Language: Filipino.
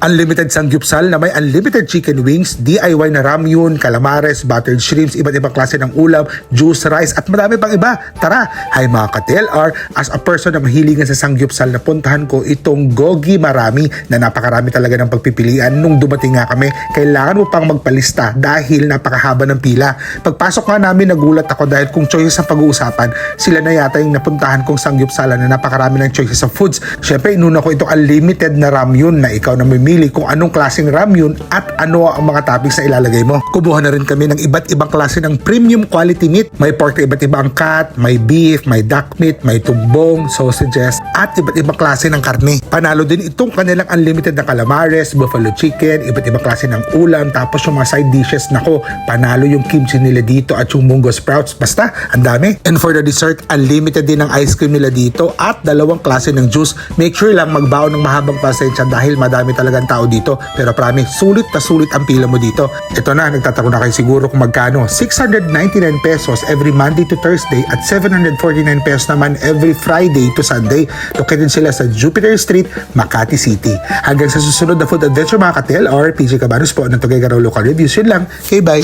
Unlimited sangyupsal na may unlimited chicken wings, DIY na ramyun, calamares, buttered shrimps, iba't ibang klase ng ulam, juice, rice at marami pang iba. Tara! Hi mga ka-TLR, as a person na mahilingan sa sangyupsal, napuntahan ko itong Gogi Marami na napakarami talaga ng pagpipilian. Nung dumating nga kami, kailangan mo pang magpalista dahil napakahaba ng pila. Pagpasok nga namin, nagulat ako dahil kung choices ang pag-uusapan, sila na yata yung napuntahan kong sangyupsalan na napakarami ng choices of foods. Syempre, inuna ko itong unlimited na ramyun na ikaw na mamili kung anong klaseng ramyun at ano ang mga toppings na ilalagay mo. Kumuha na rin kami ng iba't ibang klase ng premium quality meat. May pork na iba't ibang cut, may beef, may duck meat, may tumbong, sausages, at iba't ibang klase ng karne. Panalo din itong kanilang unlimited na calamares, buffalo chicken, iba't ibang klase ng ulam, tapos yung mga side dishes, nako, panalo yung kimchi nila dito at yung munggo sprouts. Basta, ang dami. And for the dessert, unlimited din ang ice cream nila dito at dalawang klase ng juice. Make sure lang magbaon ng mahabang pasensya dahil madami talagang tao dito. Pero promise, sulit na sulit ang pila mo dito. Ito na, nagtatako na kayo siguro kung magkano. 699 pesos every Monday to Thursday at 749 pesos naman every Friday to Sunday. Located sila sa Jupiter Street, Makati City. Hanggang sa susunod na food adventure mga ka-TLR, PJ Cabanos po ng Tuguegarao Local Reviews. Yun lang. Okay, bye!